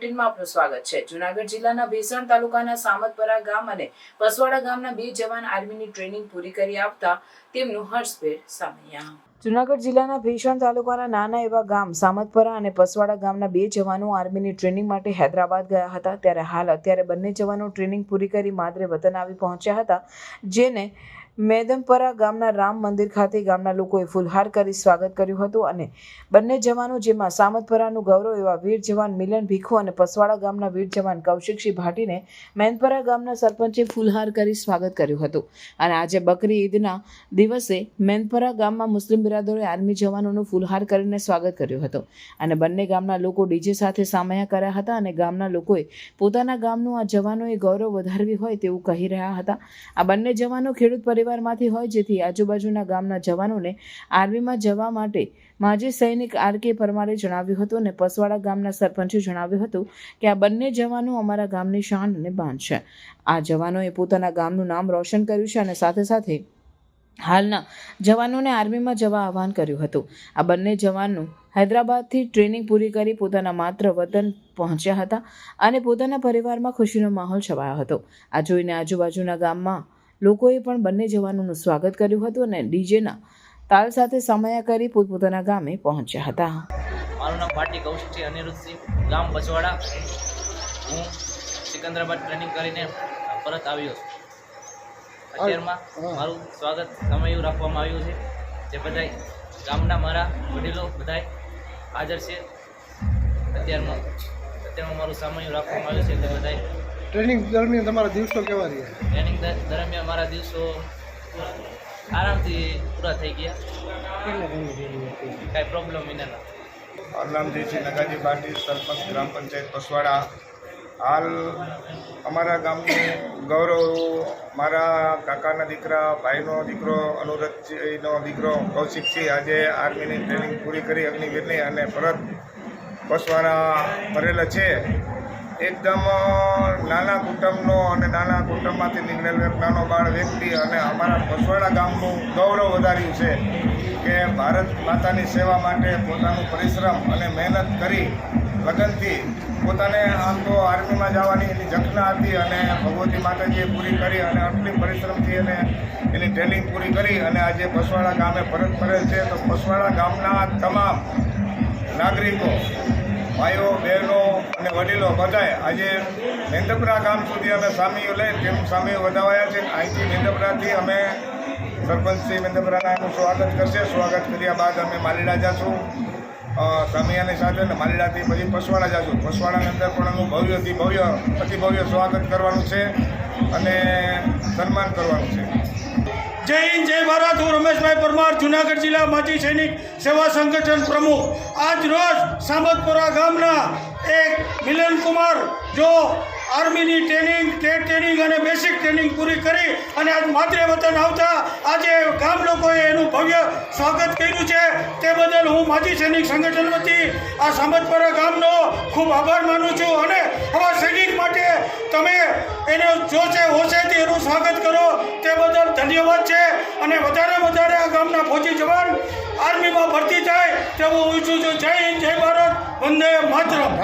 બુલેટિનમાં આપનું સ્વાગત છે। જૂનાગઢ જિલ્લાના ભેસાણ તાલુકાના સામતપરા ગામ અને પસવાડા ગામના 2 જવાન આર્મીની ટ્રેનિંગ પૂરી કરી આપતા તેમનું હર્ષભેર સામૈયા। જૂનાગઢ જિલ્લાના ભેસાણ તાલુકાના નાના એવા ગામ સામતપરા અને પસવાડા ગામના 2 જવાનો આર્મીની ટ્રેનિંગ માટે હૈદરાબાદ ગયા હતા। ત્યારે અત્યારે બંને જવાનો ટ્રેનિંગ પૂરી કરી માદરે વતન આવી પહોંચ્યા હતા, જેને મેદમપરા ગામના રામ મંદિર ખાતે ગામના લોકોએ ફૂલહાર કરી સ્વાગત કર્યું હતું અને બંને જવાનો, જેમાં સામતપરાનું ગૌરવ એવા વીર જવાન મિલન ભીખુ અને પસવાડા ગામના વીર જવાન કૌશિકસિંહ ભાટીને મેદપરા ગામના સરપંચે ફૂલહાર કરી સ્વાગત કર્યું હતું। અને આજે બકરી ઈદના દિવસે મેદપરા ગામમાં મુસ્લિમ બિરાદરોએ આર્મી જવાનોનું ફૂલહાર કરીને સ્વાગત કર્યું હતું અને બંને ગામના લોકો ડીજે સાથે સામૈયા કર્યા હતા અને ગામના લોકોએ પોતાના ગામનું આ જવાનોએ ગૌરવ વધારવી હોય તેવું કહી રહ્યા હતા। આ બંને જવાનો ખેડૂત પરિવારમાંથી હોય, જેથી આજુબાજુના ગામના જવાનોને આર્મીમાં જવા માટે માજી સૈનિક આર.કે. પરમારે જણાવ્યું હતું અને પસવાડા ગામના સરપંચે જણાવ્યું હતું કે આ બંને જવાનો અમારા ગામની શાન અને બાન છે। આ જવાનોએ પોતાના ગામનું નામ રોશન કર્યું છે અને સાથે સાથે હાલના જવાનોને આર્મીમાં જવા આહવાન કર્યું હતું। આ બંને જવાનો હૈદરાબાદથી ટ્રેનિંગ પૂરી કરી પોતાના માત્ર વતન પહોંચ્યા હતા અને પોતાના પરિવારમાં ખુશીનો માહોલ છવાયો હતો। આ જોઈને આજુબાજુના ગામમાં લોકોએ પણ બંને જવાનોનું સ્વાગત કર્યું હતું અને ડીજેના તાલ સાથે સામૈયા કરી પોતપોતાના ગામે પહોંચ્યા હતા। મારું નામ ભાટી કૌશિકસિંહ અનિરુદ્ધસિંહ, ગામ પચવાડા। હું સિકંદરાબાદ ટ્રેનિંગ કરીને પરત આવ્યો છું। અત્યારમાં મારું સ્વાગત સમયું રાખવામાં આવ્યું છે, જે બધાય ગામના મારા વડીલો બધાય હાજર છે। અત્યારમાં મારું સમયું રાખવામાં આવ્યું છે, તે બધાય ટ્રેનિંગ દરમિયાન તમારા દિવસો કેવા રહ્યા? ટ્રેનિંગ દરમિયાન મારા દિવસો આરામથી પૂરા થઈ ગયા, કાંઈ પ્રોબ્લેમ વિના ના। મારું નામ જયસિંહ નગાજી ભાટી, સરપંચ ગ્રામ પંચાયત પસવાડા। હાલ અમારા ગામનું ગૌરવ મારા કાકાના દીકરા, ભાઈનો દીકરો, અનુરજનો દીકરો કૌશિકસિંહ આજે આર્મીની ટ્રેનિંગ પૂરી કરી અગ્નિવીરની અને પરત પસવાડા ભરેલા છે। એકદમ નાના કુટુંબનો અને નાના કુટુંબમાંથી નીકળેલો એક નાનો બાળ વ્યક્તિ અને અમારા પસવાડા ગામનું ગૌરવ વધાર્યું છે કે ભારત માતાની સેવા માટે પોતાનું પરિશ્રમ અને મહેનત કરી લગનથી પોતાને આમ તો આર્મીમાં જવાની એની ઝંખના હતી અને ભગવતી માતાજીએ પૂરી કરી અને આટલી પરિશ્રમથી એને એની ટ્રેનિંગ પૂરી કરી અને આજે પસવાડા ગામે પરત ફરેલ છે। તો પસવાડા ગામના તમામ નાગરિકો, ભાઈઓ, બહેનો અને વડીલો બધાએ આજે મેદપરા ગામ સુધી અમે સામીઓ લઈ તેનું સામીઓ વધાવાયા છે। અહીંથી મેદપરાથી અમે સરપંચશ્રી મેદપરાના એનું સ્વાગત કરશે। સ્વાગત કર્યા બાદ અમે માલીડા જઈશું સામિયાની સાથે, અને માલીડાથી પછી પસવાડા જઈશું। પસવાડાની અંદર પણ એનું ભવ્યથી ભવ્ય અતિ ભવ્ય સ્વાગત કરવાનું છે અને સન્માન કરવાનું છે। જય હિન્દ, જય ભારત। હું રમેશભાઈ પરમાર, જૂનાગઢ જિલ્લા માજી સૈનિક સેવા સંગઠન પ્રમુખ। આજ રોજ સામતપરા ગામના એક મિલન કુમાર જો આર્મીની ટ્રેનિંગ, ટેટ ટ્રેનિંગ અને બેસિક ટ્રેનિંગ પૂરી કરી અને આજ માદરે વતન આવતા આજે ગામ લોકોએ એનું ભવ્ય સ્વાગત કર્યું છે, તે બદલ હું માજી સૈનિક સંગઠન વતી આ સામતપરા ગામનો ખૂબ આભાર માનું છું અને આવા સૈનિક માટે તમે એને જોશે હોશેથી એનું સ્વાગત કરો તે બદલ ધન્યવાદ છે અને વધારે આ ગામના ફૌજી જવાન આર્મીમાં ભરતી થાય તેવું ઈચ્છું છું। જય હિન્દ, જય ભારત, વંદે માતરમ।